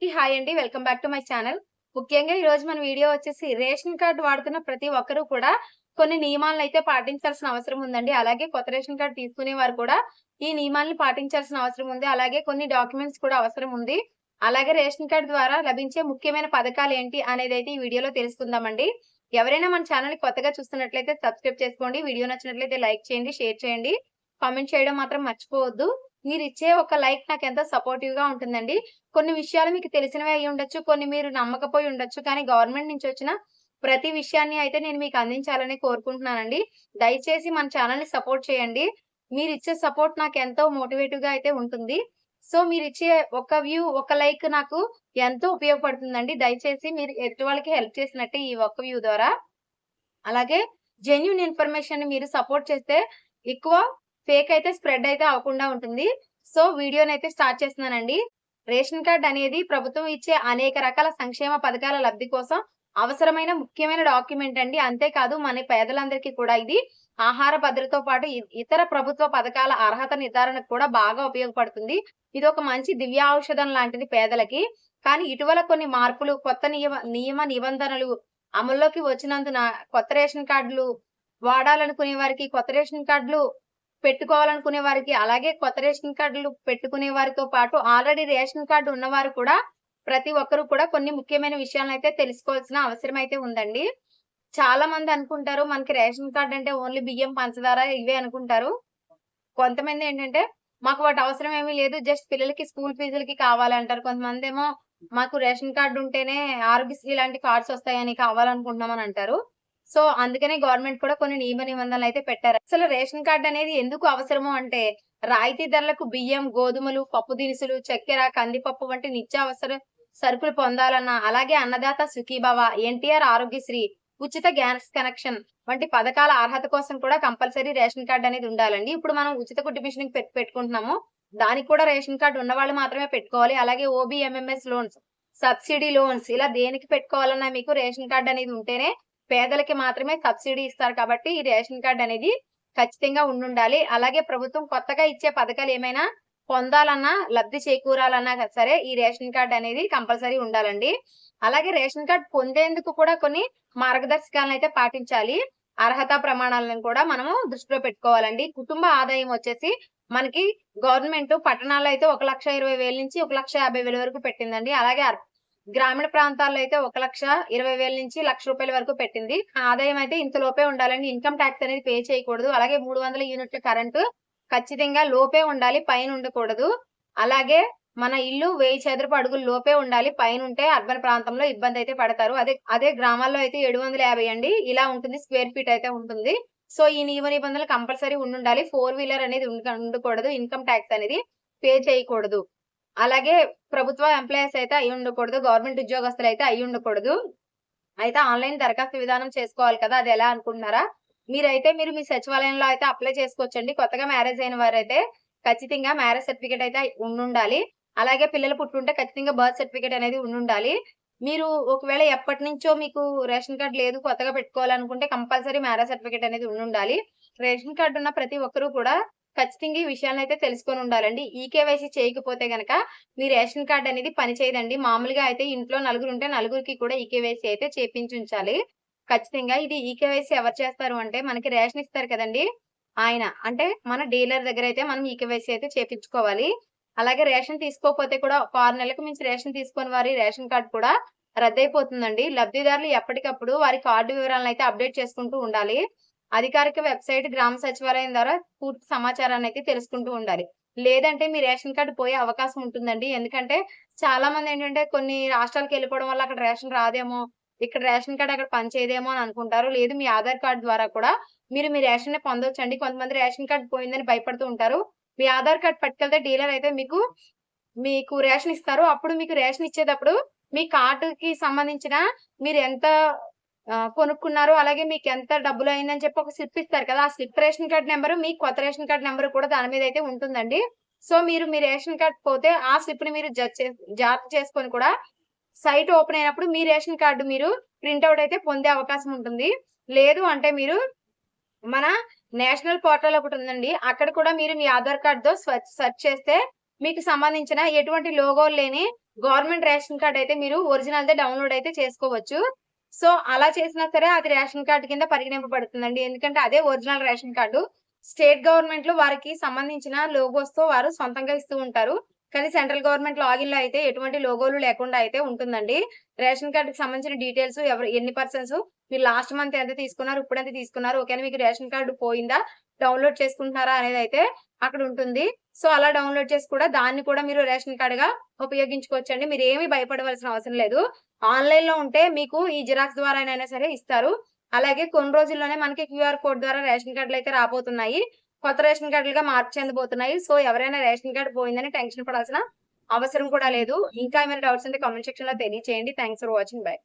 Hi అండి. Welcome back to my channel. ముఖ్యంగా ఈరోజు మన వీడియో వచ్చేసి రేషన్ కార్డ్ వాడుతున్న ప్రతి ఒక్కరు కూడా కొన్ని నియమాలనైతే పాటించాల్సిన అవసరం ఉందండి. అలాగే కొత్త రేషన్ కార్డ్ తీసుకునే వారు కూడా ఈ నియమాలను పాటించాల్సిన అవసరం ఉంది. అలాగే కొన్ని డాక్యుమెంట్స్ కూడా అవసరం ఉంది. అలాగే రేషన్ కార్డ్ ద్వారా లభించే ముఖ్యమైన పథకాలేంటి అనేదైతే ఈ వీడియోలో తెలుసుకుందామండి. ఎవరైనా మన ఛానల్‌ని కొత్తగా చూస్తున్నట్లయితే సబ్స్క్రైబ్ చేసుకోండి. వీడియో నచ్చినట్లయితే లైక్ చేయండి, షేర్ చేయండి. కామెంట్ చేయడం మాత్రం మర్చిపోవద్దు. మీరిచ్చే ఒక లైక్ నాకెంతో సపోర్టివ్‌గా ఉంటుందండి. కొన్ని విషయాలు మీకు తెలిసినవే అయ్యుండొచ్చు. కొన్ని మీరు నమ్మకపోయి ఉండొచ్చు. కానీ గవర్నమెంట్ నుంచి వచ్చిన ప్రతి విషయాన్ని అయితే నేను మీకు అందించాలని కోరుకుంటున్నానండి. దయచేసి మన ఛానెల్‌ని సపోర్ట్ చేయండి. మీరిచ్చే సపోర్ట్ నాకెంతో మోటివేటివ్‌గా అయితే ఉంటుంది. సో, మీరిచ్చే ఒక వ్యూ, ఒక లైక్ నాకు ఎంతో ఉపయోగపడుతుందండి. దయచేసి మీరు ఎదుటి వాళ్ళకి హెల్ప్ చేసినట్టే ఈ ఒక్క వ్యూ ద్వారా. అలాగే జెన్యూన్ ఇన్ఫర్మేషన్‌ని మీరు సపోర్ట్ చేస్తే ఎక్కువ ఫేక్ అయితే స్ప్రెడ్ అయితే అవ్వకుండా ఉంటుంది. సో, వీడియోనైతే స్టార్ట్ చేస్తున్నానండి. రేషన్ కార్డ్ అనేది ప్రభుత్వం ఇచ్చే అనేక రకాల సంక్షేమ పథకాల లబ్ధి కోసం అవసరమైన ముఖ్యమైన డాక్యుమెంట్ అండి. అంతేకాదు మన పేదలందరికీ కూడా ఇది ఆహార భద్రతతో పాటు ఇతర ప్రభుత్వ పథకాల అర్హత నిర్ధారణకు కూడా బాగా ఉపయోగపడుతుంది. ఇదొక మంచి దివ్య ఔషధం లాంటిది పేదలకి. కానీ ఇటీవల కొన్ని మార్పులు, కొత్త నియమ నిబంధనలు అమల్లోకి వచ్చినందున కొత్త రేషన్ కార్డులు వాడాలనుకునే వారికి, కొత్త రేషన్ కార్డులు పెట్టుకోవాలనుకునే వారికి, అలాగే కొత్త రేషన్ కార్డులు పెట్టుకునే వారితో పాటు ఆల్రెడీ రేషన్ కార్డ్ ఉన్నవారు కూడా ప్రతి ఒక్కరు కూడా కొన్ని ముఖ్యమైన విషయాలనైతే తెలుసుకోవాల్సిన అవసరం అయితే ఉందండి. చాలా మంది అనుకుంటారు మనకి రేషన్ కార్డ్ అంటే ఓన్లీ బియ్యం, పంచదార ఇవే అనుకుంటారు. కొంతమందేంటంటే మాకు వాటి అవసరం ఏమీ లేదు. జస్ట్ పిల్లలకి స్కూల్ ఫీజులకి కావాలంటారు. కొంతమందేమో మాకు రేషన్ కార్డ్ ఉంటేనే ఆరోగ్యశ్రీ లాంటి కార్డ్స్ వస్తాయని కావాలనుకుంటున్నామని అంటారు. సో, అందుకనే గవర్నమెంట్ కూడా కొన్ని నియమ నిబంధనలయితే పెట్టారు. అసలు రేషన్ కార్డ్ అనేది ఎందుకు అవసరము అంటే, రాయితీ ధరలకు బియ్యం, గోధుమలు, పప్పు దినుసులు, చక్కెర, కందిపప్పు వంటి నిత్యావసర సరుకులు పొందాలన్నా, అలాగే అన్నదాత సుఖీభవ, ఎన్టీఆర్ ఆరోగ్యశ్రీ, ఉచిత గ్యాస్ కనెక్షన్ వంటి పథకాల అర్హత కోసం కూడా కంపల్సరీ రేషన్ కార్డ్ అనేది ఉండాలండి. ఇప్పుడు మనం ఉచిత కుట్టు మిషన్‌కి పెట్టుకుంటున్నాము. దానికి కూడా రేషన్ కార్డ్ ఉన్నవాళ్ళు మాత్రమే పెట్టుకోవాలి. అలాగే ఓబీఎంఎంఎస్ లోన్స్, సబ్సిడీ లోన్స్ ఇలా దేనికి పెట్టుకోవాలన్నా మీకు రేషన్ కార్డ్ అనేది ఉంటేనే పేదలకి మాత్రమే సబ్సిడీ ఇస్తారు కాబట్టి ఈ రేషన్ కార్డ్ అనేది ఖచ్చితంగా ఉండుండాలి. అలాగే ప్రభుత్వం కొత్తగా ఇచ్చే పథకాలు ఏమైనా పొందాలన్నా, లబ్ధి చేకూరాలన్నా సరే ఈ రేషన్ కార్డ్ అనేది కంపల్సరీ ఉండాలండి. అలాగే రేషన్ కార్డ్ పొందేందుకు కూడా కొన్ని మార్గదర్శకాలనైతే పాటించాలి. అర్హత ప్రమాణాలను కూడా మనము దృష్టిలో పెట్టుకోవాలండి. కుటుంబ ఆదాయం వచ్చేసి మనకి గవర్నమెంట్ పట్టణాల్లో అయితే 1,20,000 నుంచి 1,50,000 వరకు పెట్టిందండి. అలాగే గ్రామీణ ప్రాంతాల్లో అయితే 1,20,000 నుంచి రూ. 1,00,000 వరకు పెట్టింది. ఆదాయం అయితే ఇంత లోపే ఉండాలండి. ఇన్‌కమ్ టాక్స్ అనేది పే చేయకూడదు. అలాగే 300 యూనిట్ల కరెంటు ఖచ్చితంగా లోపే ఉండాలి. పైన ఉండకూడదు. అలాగే మన ఇల్లు 1000 చదరపు అడుగుల లోపే ఉండాలి. పైనుంటే అర్బన్ ప్రాంతంలో ఇబ్బంది అయితే పడతారు. అదే గ్రామాల్లో అయితే 750 అండి. ఇలా ఉంటుంది. స్క్వేర్ ఫీట్ అయితే ఉంటుంది. సో, ఈ నియమ నిబంధనలు కంపల్సరీ ఉండుండాలి. 4 వీలర్ అనేది ఉండకూడదు. ఇన్‌కమ్ టాక్స్ అనేది పే చేయకూడదు. అలాగే ప్రభుత్వ ఎంప్లాయీస్ అయితే అయ్యుండకూడదు. గవర్నమెంట్ ఉద్యోగస్తులైతే అయ్యుండకూడదు. అయితే ఆన్‌లైన్ దరఖాస్తు విధానం చేసుకోవాలి కదా! అది ఎలా అనుకుంటున్నారా? మీరు మీ సచివాలయంలో అయితే అప్లై చేసుకోవచ్చండి. కొత్తగా మ్యారేజ్ అయిన వారైతే ఖచ్చితంగా మ్యారేజ్ సర్టిఫికేట్ అయితే ఉండుండాలి. అలాగే పిల్లలు పుట్టుంటే ఖచ్చితంగా బర్త్ సర్టిఫికేట్ అనేది ఉండుండాలి. మీరు ఒకవేళ ఎప్పటినుంచో మీకు రేషన్ కార్డ్ లేదు, కొత్తగా పెట్టుకోవాలనుకుంటే కంపల్సరీ మ్యారేజ్ సర్టిఫికేట్ అనేది ఉండుండాలి. రేషన్ కార్డ్ ఉన్న ప్రతి ఒక్కరు కూడా ఖచ్చితంగా ఈ విషయాలనైతే తెలుసుకొని ఉండాలండి. ఈకేవైసీ చేయకపోతే గనక మీ రేషన్ కార్డ్ అనేది పనిచేయదండి. మామూలుగా అయితే ఇంట్లో నలుగురుంటే నలుగురికి కూడా ఈకేవైసీ అయితే చేపించుంచాలి. ఖచ్చితంగా ఇది ఈకేవైసీ ఎవరు చేస్తారు అంటే మనకి రేషన్ ఇస్తారు కదండీ! ఆయన. అంటే మన డీలర్ దగ్గరైతే మనం ఈకేవైసీ అయితే చేపించుకోవాలి. అలాగే రేషన్ తీసుకోకపోతే కూడా ఒక 6 నెలలకు మించి రేషన్ తీసుకోని వారి రేషన్ కార్డ్ కూడా రద్దయిపోతుందండి. లబ్ధిదారులు ఎప్పటికప్పుడు వారి కార్డు వివరాలనైతే అప్‌డేట్ చేసుకుంటూ ఉండాలి. అధికారిక వెబ్‌సైట్ గ్రామ సచివాలయం ద్వారా పూర్తి సమాచారాన్నయితే తెలుసుకుంటూ ఉండాలి. లేదంటే మీ రేషన్ కార్డ్ పోయే అవకాశం ఉంటుందండి. ఎందుకంటే చాలా మందేంటంటే కొన్ని రాష్ట్రాలకెళ్ళిపోవడం వల్ల అక్కడ రేషన్ రాదేమో, ఇక్కడ రేషన్ కార్డ్ అక్కడ పనిచేయదేమో అని అనుకుంటారు. లేదు మీ ఆధార్ కార్డ్ ద్వారా కూడా మీరు మీ రేషన్‌ని పొందొచ్చండి. కొంతమంది రేషన్ కార్డ్ పోయిందని భయపడుతూ ఉంటారు. మీ ఆధార్ కార్డ్ పట్టుకెళ్తే డీలర్ అయితే మీకు రేషన్ ఇస్తారు. అప్పుడు మీకు రేషన్ ఇచ్చేటప్పుడు మీ కార్డ్‌కి సంబంధించిన మీరెంత కొనుక్కున్నారు. అలాగే మీకెంత డబ్బులయిందని చెప్పి ఒక స్లిప్ ఇస్తారు కదా! ఆ స్లిప్ రేషన్ కార్డ్ నంబరు, మీ కొత్త రేషన్ కార్డ్ నంబరు కూడా దాని మీదయితే ఉంటుందండి. సో, మీరు మీ రేషన్ కార్డ్ పోతే ఆ స్లిప్‌ని మీరు జాగ్రత్త చేసుకొని కూడా సైట్ ఓపెన్ అయినప్పుడు మీ రేషన్ కార్డ్ మీరు ప్రింట్ ఔట్ అయితే పొందే అవకాశం ఉంటుంది. లేదు అంటే మీరు మన నేషనల్ పోర్టల్ ఒకటుందండి. అక్కడ కూడా మీరు మీ ఆధార్ కార్డ్‌తో సెర్చ్ చేస్తే మీకు సంబంధించిన ఎటువంటి లోగోలు లేని గవర్నమెంట్ రేషన్ కార్డ్ అయితే మీరు ఒరిజినల్‌దే డౌన్‌లోడ్ అయితే చేసుకోవచ్చు. సో, అలా చేసినా సరే అది రేషన్ కార్డ్ కింద పరిగణింపబడుతుందండి. ఎందుకంటే అదే ఒరిజినల్ రేషన్ కార్డు. స్టేట్ గవర్నమెంట్‌లో వారికి సంబంధించిన లోగోస్‌తో వారు సొంతంగా ఇస్తూ ఉంటారు. కానీ సెంట్రల్ గవర్నమెంట్ లాగిన్‌లో అయితే ఎటువంటి లోగోలు లేకుండా అయితే ఉంటుందండి. రేషన్ కార్డ్‌కి సంబంధించిన డీటెయిల్స్ ఎవరు ఎన్ని పర్సన్స్ మీరు లాస్ట్ మంత్ ఎంత తీసుకున్నారు, ఇప్పుడెంత తీసుకున్నారు, ఓకేనా మీకు రేషన్ కార్డ్ పోయిందా, డౌన్‌లోడ్ చేసుకుంటున్నారా అనేదైతే అక్కడ ఉంటుంది. సో, అలా డౌన్‌లోడ్ చేసి కూడా దాన్ని కూడా మీరు రేషన్ కార్డ్‌గా ఉపయోగించుకోవచ్చండి. మీరేమి భయపడవలసిన అవసరం లేదు. ఆన్‌లైన్‌లో ఉంటే మీకు ఈ జిరాక్స్ ద్వారానైనా సరే ఇస్తారు. అలాగే కొన్ని రోజుల్లోనే మనకి క్యూఆర్ కోడ్ ద్వారా రేషన్ కార్డ్‌లయితే రాబోతున్నాయి. కొత్త రేషన్ కార్డులుగా మార్పు చెందబోతున్నాయి. సో, ఎవరైనా రేషన్ కార్డ్ పోయిందని టెన్షన్ పడాల్సిన అవసరం కూడా లేదు. ఇంకా ఏమైనా డౌట్స్ ఉంటే కామెంట్ సెక్షన్‌లో తెలియచేయండి. Thanks for watching. బై.